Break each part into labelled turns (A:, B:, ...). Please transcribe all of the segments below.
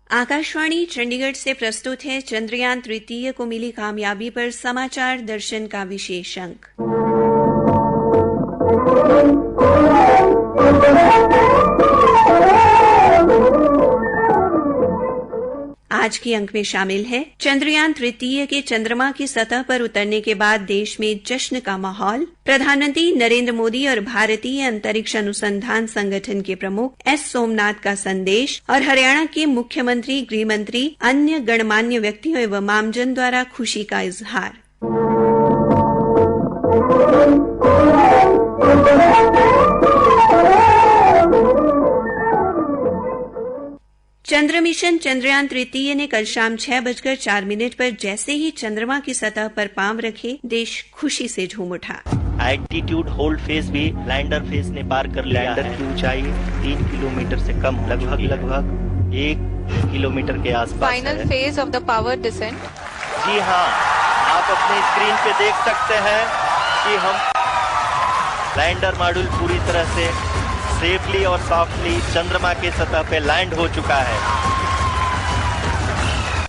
A: आकाशवाणी चंडीगढ़ से प्रस्तुत है चंद्रयान तृतीय को मिली कामयाबी पर समाचार दर्शन का विशेष अंक। आज के अंक में शामिल है चंद्रयान तृतीय के चंद्रमा की सतह पर उतरने के बाद देश में जश्न का माहौल, प्रधानमंत्री नरेंद्र मोदी और भारतीय अंतरिक्ष अनुसंधान संगठन के प्रमुख एस सोमनाथ का संदेश और हरियाणा के मुख्यमंत्री, गृह मंत्री, अन्य गणमान्य व्यक्तियों एवं आमजन द्वारा खुशी का इजहार। चंद्र मिशन चंद्रयान तृतीय ने कल शाम 6:04 पर जैसे ही चंद्रमा की सतह पर पांव रखे, देश खुशी से झूम उठा।
B: एल्टीट्यूड होल्ड फेज भी लैंडर फेज ने पार कर लिया है। लैंडर की ऊंचाई 3 किलोमीटर से कम, लगभग 1 किलोमीटर के आसपास है।
C: Final phase of the power descent.
B: जी हाँ, आप अपने स्क्रीन पे देख सकते हैं कि हम लैंडर मॉड्यूल पूरी तरह से सेफली और सॉफ्टली चंद्रमा के सतह पे लैंड हो चुका है।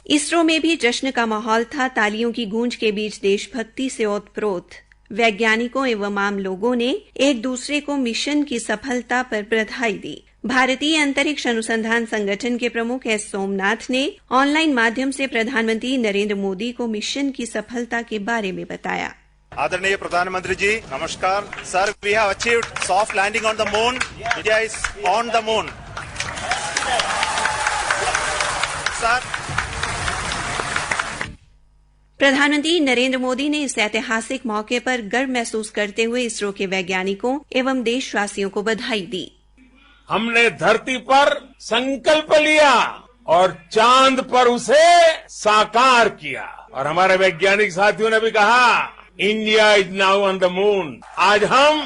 A: इसरो में भी जश्न का माहौल था। तालियों की गूंज के बीच देशभक्ति से ओतप्रोत वैज्ञानिकों एवं आम लोगों ने एक दूसरे को मिशन की सफलता पर बधाई दी। भारतीय अंतरिक्ष अनुसंधान संगठन के प्रमुख एस सोमनाथ ने ऑनलाइन माध्यम से प्रधानमंत्री नरेंद्र मोदी को मिशन की सफलता के बारे में बताया।
D: आदरणीय प्रधानमंत्री जी, नमस्कार sir. We have achieved soft landing on the moon. India is on the moon sir.
A: प्रधानमंत्री नरेंद्र मोदी ने इस ऐतिहासिक मौके पर गर्व महसूस करते हुए इसरो के वैज्ञानिकों एवं देशवासियों को बधाई दी।
E: हमने धरती पर संकल्प लिया और चांद पर उसे साकार किया, और हमारे वैज्ञानिक साथियों ने भी कहा India is now on the moon. आज हम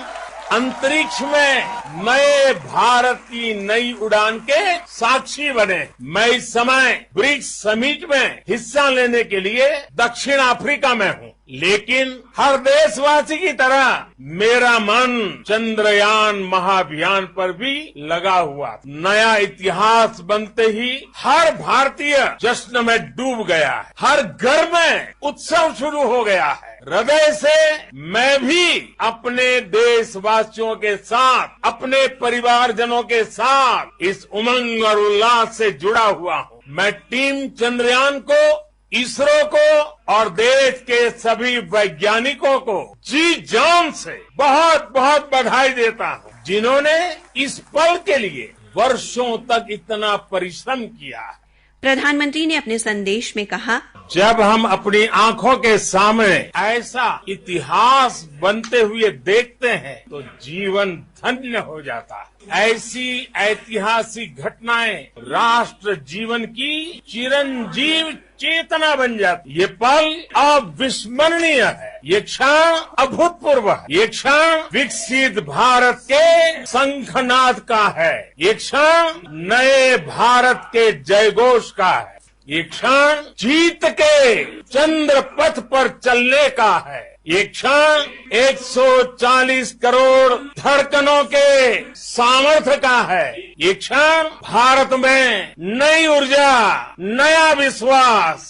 E: अंतरिक्ष में नए भारत की नई उड़ान के साक्षी बने। मैं इस समय ब्रिक्स समिट में हिस्सा लेने के लिए दक्षिण अफ्रीका में हूँ, लेकिन हर देशवासी की तरह मेरा मन चंद्रयान महाअभियान पर भी लगा हुआ। नया इतिहास बनते ही हर भारतीय जश्न में डूब गया है। हर घर में उत्सव शुरू हो गया है। हृदय से मैं भी अपने देशवासियों के साथ, अपने परिवारजनों के साथ इस उमंग और उल्लास से जुड़ा हुआ हूँ। मैं टीम चंद्रयान को, इसरो को और देश के सभी वैज्ञानिकों को जी जान से बहुत बहुत बधाई देता हूँ, जिन्होंने इस पल के लिए वर्षों तक इतना परिश्रम किया है।
A: प्रधानमंत्री ने अपने संदेश में कहा,
E: जब हम अपनी आंखों के सामने ऐसा इतिहास बनते हुए देखते हैं तो जीवन धन्य हो जाता है। ऐसी ऐतिहासिक घटनाएं राष्ट्र जीवन की चिरंजीव चेतना बन जाती। ये पल अविस्मरणीय है। ये क्षण अभूतपूर्व है। ये क्षण विकसित भारत के शंखनाद का है। ये क्षण नए भारत के जयघोष का है। ये क्षण जीत के चंद्र पथ पर चलने का है। ये क्षण 140 करोड़ धड़कनों के सामर्थ्य का है। ये क्षण भारत में नई ऊर्जा, नया विश्वास,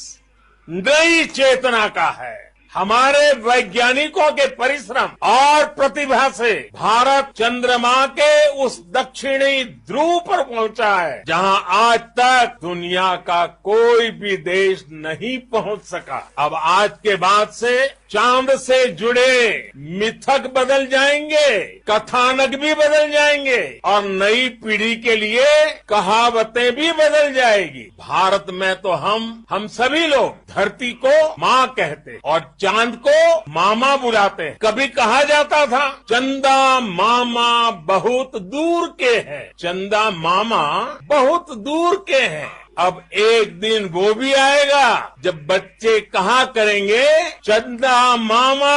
E: नई चेतना का है। हमारे वैज्ञानिकों के परिश्रम और प्रतिभा से भारत चंद्रमा के उस दक्षिणी ध्रुव पर पहुंचा है, जहां आज तक दुनिया का कोई भी देश नहीं पहुंच सका। अब आज के बाद से चांद से जुड़े मिथक बदल जाएंगे, कथानक भी बदल जाएंगे और नई पीढ़ी के लिए कहावतें भी बदल जाएगी। भारत में तो हम सभी लोग धरती को माँ कहते और चांद को मामा बुलाते हैं। कभी कहा जाता था चंदा मामा बहुत दूर के हैं, चंदा मामा बहुत दूर के हैं। अब एक दिन वो भी आएगा जब बच्चे कहा करेंगे चंदा मामा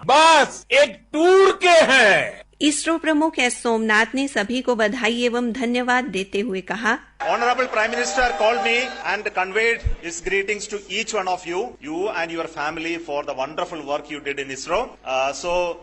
E: बस एक टूर के हैं।
A: इसरो प्रमुख एस सोमनाथ ने सभी को बधाई एवं धन्यवाद देते हुए कहा,
D: Honorable Prime Minister called me and conveyed his greetings to each one of you and your family for the wonderful work you did in ISRO.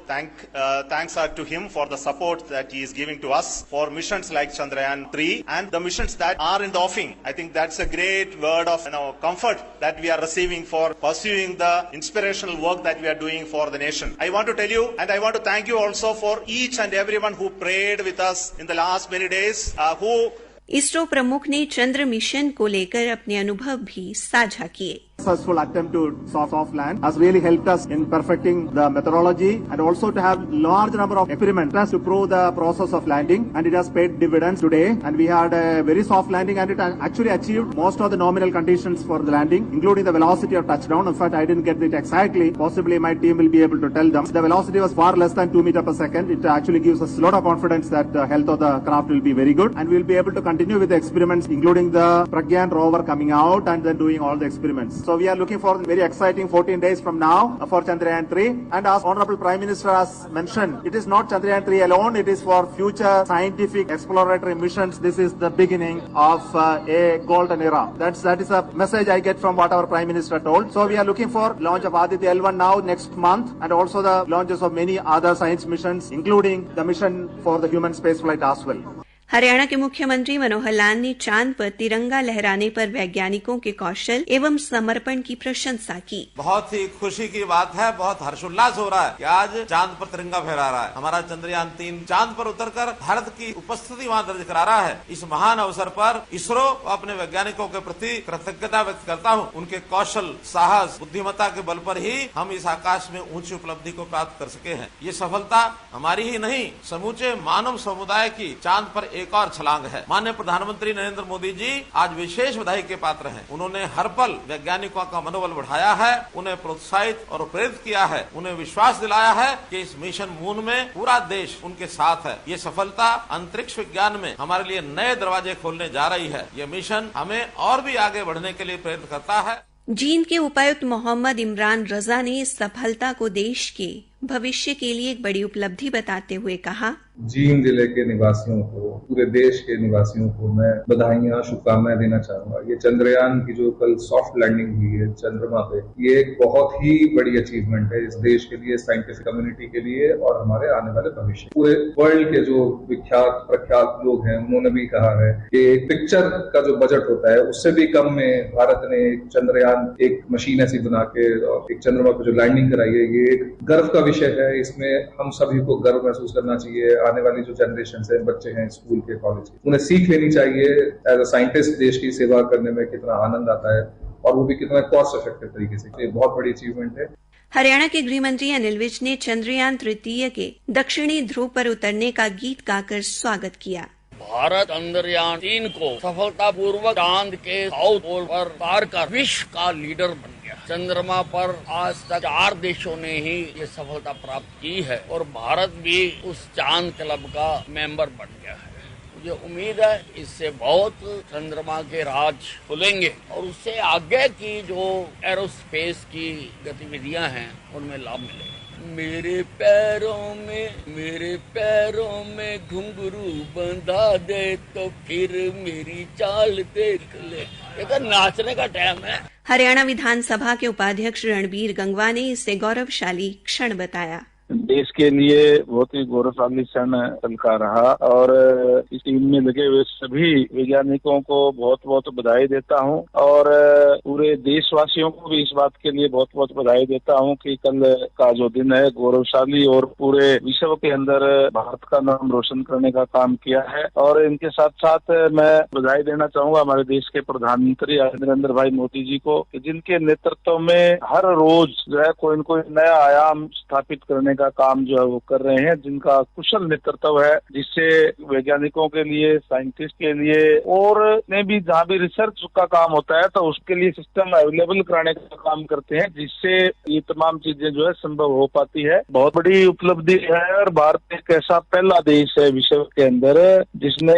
D: Thanks are to him for the support that he is giving to us for missions like Chandrayaan 3 and the missions that are in the offing. I think that's a great word of comfort that we are receiving for pursuing the inspirational work that we are doing for the nation. I want to tell you and I want to thank you also for each and everyone who prayed with us in the last many days, who
A: ISRO प्रमुख ने चंद्र mission को लेकर अपने अनुभव भी साझा किए।
F: Successful attempt to soft land has really helped us in perfecting the methodology and also to have large number of experiments to prove the process of landing, and it has paid dividends today, and we had a very soft landing and it actually achieved most of the nominal conditions for the landing, including the velocity of touchdown. In fact, I didn't get it exactly. Possibly my team will be able to tell them. The velocity was far less than 2 meters per second. It actually gives us a lot of confidence that the health of the craft will be very good, and we will be able to continue with the experiments, including the Pragyan rover coming out and then doing all the experiments. So we are looking for very exciting 14 days from now for Chandrayaan 3. And as Honorable Prime Minister has mentioned, it is not Chandrayaan 3 alone. It is for future scientific exploratory missions. This is the beginning of a golden era. That is a message I get from what our Prime Minister told. So we are looking for launch of Aditya L1 now next month, and also the launches of many other science missions, including the mission for the human spaceflight as well.
A: Haryana के मुख्यमंत्री मनोहर लाल ने चांद पर तिरंगा लहराने पर वैज्ञानिकों के कौशल एवं समर्पण की प्रशंसा की।
G: बहुत ही खुशी की बात है, बहुत हर्षोल्लास हो रहा है कि आज चांद पर तिरंगा फहरा रहा है। हमारा चंद्रयान 3 चांद पर उतरकर भारत की उपस्थिति वहां दर्ज करा रहा है। इस महान अवसर पर इसरो अपने वैज्ञानिकों के प्रति कृतज्ञता व्यक्त करता हूं। उनके कौशल, साहस, बुद्धिमत्ता के बल पर ही हम इस आकाश में ऊंची उपलब्धि को प्राप्त कर सके हैं। ये सफलता हमारी ही नहीं, समूचे मानव समुदाय की चांद पर एक और छलांग है। माननीय प्रधानमंत्री नरेंद्र मोदी जी आज विशेष बधाई के पात्र हैं। उन्होंने हर पल वैज्ञानिकों का मनोबल बढ़ाया है, उन्हें प्रोत्साहित और प्रेरित किया है, उन्हें विश्वास दिलाया है कि इस मिशन मून में पूरा देश उनके साथ है। ये सफलता अंतरिक्ष विज्ञान में हमारे लिए नए दरवाजे खोलने जा रही है। ये मिशन हमें और भी आगे बढ़ने के लिए प्रेरित करता है।
A: जींद के उपायुक्त मोहम्मद इमरान रजा ने इस सफलता को देश के भविष्य के लिए एक बड़ी उपलब्धि बताते हुए कहा,
H: जींद जिले के निवासियों को, पूरे देश के निवासियों को मैं बधाइयां, शुभकामनाएं देना चाहूंगा। ये चंद्रयान की जो कल सॉफ्ट लैंडिंग हुई है चंद्रमा पे, ये एक बहुत ही बड़ी अचीवमेंट है इस देश के लिए, साइंटिफिक कम्युनिटी के लिए और हमारे आने वाले भविष्य। पूरे वर्ल्ड के जो विख्यात प्रख्यात लोग हैं उन्होंने भी कहा है कि पिक्चर का जो बजट होता है उससे भी कम में भारत ने चंद्रयान एक मशीन ऐसी बना के और एक चंद्रमा पे जो लैंडिंग कराई है, ये एक गर्व का विषय है। इसमें हम सभी को गर्व महसूस करना चाहिए। आने वाली जो जनरेशन है, बच्चे हैं स्कूल के, कॉलेज के, उन्हें सीख लेनी चाहिए एज अ साइंटिस्ट देश की सेवा करने में कितना आनंद आता है और वो भी कितना कॉस्ट इफेक्टिव तरीके से। ये बहुत बड़ी अचीवमेंट है।
A: हरियाणा के गृह मंत्री अनिल विज ने चंद्रयान 3 के दक्षिणी ध्रुव पर उतरने का गीत गाकर स्वागत किया।
I: भारत चंद्रयान 3 को सफलतापूर्वक चांद के साउथ पोल पर पार कर विश्व का लीडर बन गया। चंद्रमा पर आज तक 4 देशों ने ही ये सफलता प्राप्त की है और भारत भी उस चांद क्लब का मेंबर बन गया है। मुझे उम्मीद है इससे बहुत चंद्रमा के राज खुलेंगे और उससे आगे की जो एरोस्पेस की गतिविधियां हैं उनमें लाभ मिलेगा। मेरे पैरों में घुंघरू बंधा दे तो फिर मेरी चाल देख ले। ये तो नाचने का टाइम है।
A: हरियाणा विधानसभा के उपाध्यक्ष रणबीर गंगवा ने इसे गौरवशाली क्षण बताया।
J: देश के लिए बहुत ही गौरवशाली क्षण कल का रहा और इस टीम में लगे हुए सभी वैज्ञानिकों को बहुत बहुत बधाई देता हूं और पूरे देशवासियों को भी इस बात के लिए बहुत बहुत बधाई देता हूं कि कल का जो दिन है गौरवशाली और पूरे विश्व के अंदर भारत का नाम रोशन करने का काम किया है। और इनके साथ साथ मैं बधाई देना चाहूंगा हमारे देश के प्रधानमंत्री नरेंद्र भाई मोदी जी को, जिनके नेतृत्व में हर रोज जो है कोई न कोई नया आयाम स्थापित करने का काम जो है वो कर रहे हैं, जिनका कुशल नेतृत्व है, जिससे वैज्ञानिकों के लिए, साइंटिस्ट के लिए और ने भी जहाँ भी रिसर्च का काम होता है तो उसके लिए सिस्टम अवेलेबल कराने का काम करते हैं, जिससे ये तमाम चीजें जो है संभव हो पाती है। बहुत बड़ी उपलब्धि है और भारत एक ऐसा पहला देश है विश्व के अंदर जिसने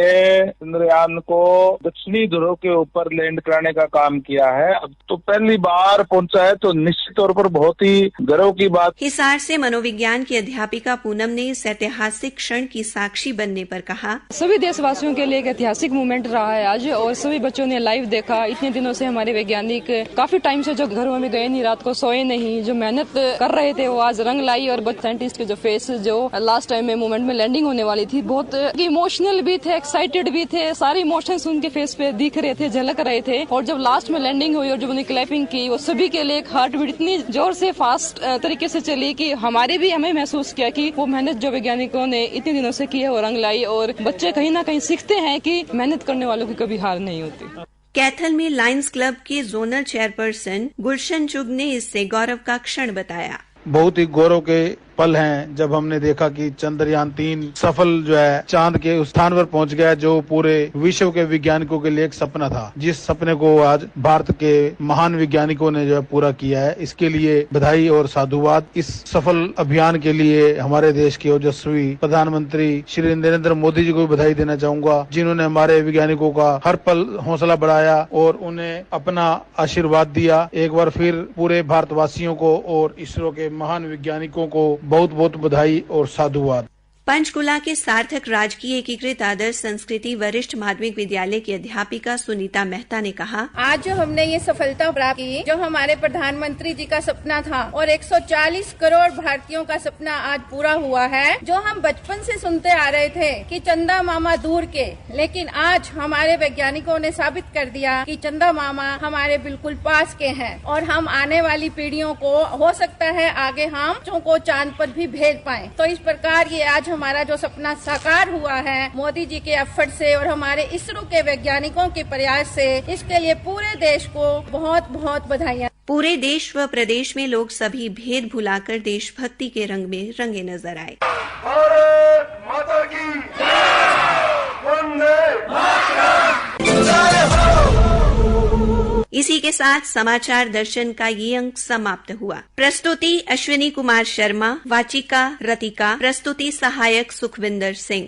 J: चंद्रयान को दक्षिणी ध्रुव के ऊपर लैंड कराने का काम किया है। अब तो पहली बार पहुंचा है तो निश्चित तौर पर बहुत ही गर्व की बात।
A: हिसार से मनोविज्ञान विज्ञान की अध्यापिका पूनम ने इस ऐतिहासिक क्षण की साक्षी बनने पर कहा,
K: सभी देशवासियों के लिए एक ऐतिहासिक मोमेंट रहा है आज, और सभी बच्चों ने लाइव देखा। इतने दिनों से हमारे वैज्ञानिक काफी टाइम से जो घरों में गए नहीं, रात को सोए नहीं, जो मेहनत कर रहे थे, वो आज रंग लाई। और साइंटिस्ट के जो फेस जो लास्ट टाइम में मोमेंट में लैंडिंग होने वाली थी, बहुत इमोशनल भी थे, एक्साइटेड भी थे, सारे इमोशंस उनके फेस पे दिख रहे थे, झलक रहे थे। और जब लास्ट में लैंडिंग हुई और जब उन्हें क्लैपिंग की, वो सभी के लिए एक हार्ट बीट इतनी जोर से फास्ट तरीके से चली कि हमें महसूस किया कि वो मेहनत जो वैज्ञानिकों ने इतने दिनों से की है वो रंग लाई। और बच्चे कहीं ना कहीं सीखते हैं कि मेहनत करने वालों की कभी हार नहीं होती।
A: कैथल में लायंस क्लब के जोनल चेयरपर्सन गुलशन चुग ने इससे गौरव का क्षण बताया।
L: बहुत ही गौरव के पल हैं जब हमने देखा कि चंद्रयान 3 सफल जो है चांद के उस स्थान पर पहुंच गया जो पूरे विश्व के वैज्ञानिकों के लिए एक सपना था, जिस सपने को आज भारत के महान वैज्ञानिकों ने जो है पूरा किया है। इसके लिए बधाई और साधुवाद। इस सफल अभियान के लिए हमारे देश के ओजस्वी प्रधानमंत्री श्री नरेंद्र मोदी जी को भी बधाई देना चाहूंगा, जिन्होंने हमारे वैज्ञानिकों का हर पल हौसला बढ़ाया और उन्हें अपना आशीर्वाद दिया। एक बार फिर पूरे भारतवासियों को और इसरो के महान वैज्ञानिकों को बहुत बहुत बधाई और साधुवाद।
A: पंचकुला के सार्थक राजकीय एकीकृत आदर्श संस्कृति वरिष्ठ माध्यमिक विद्यालय की अध्यापिका सुनीता मेहता ने कहा,
M: आज जो हमने ये सफलता प्राप्त की, जो हमारे प्रधानमंत्री जी का सपना था और 140 करोड़ भारतीयों का सपना आज पूरा हुआ है। जो हम बचपन से सुनते आ रहे थे कि चंदा मामा दूर के, लेकिन आज हमारे वैज्ञानिकों ने साबित कर दिया कि चंदा मामा हमारे बिल्कुल पास के हैं और हम आने वाली पीढ़ियों को हो सकता है आगे हम बच्चों को चांद पर भी भेज पाएं। तो इस प्रकार ये आज हमारा जो सपना साकार हुआ है मोदी जी के एफर्ट से और हमारे इसरो के वैज्ञानिकों के प्रयास से, इसके लिए पूरे देश को बहुत बहुत बधाइयाँ।
A: पूरे देश व प्रदेश में लोग सभी भेद भुलाकर देशभक्ति के रंग में रंगे नजर आए।
N: भारत माता की वंदे
A: इसी के साथ समाचार दर्शन का ये अंक समाप्त हुआ। प्रस्तुति अश्विनी कुमार शर्मा, वाचिका रतिका, प्रस्तुति सहायक सुखविंदर सिंह।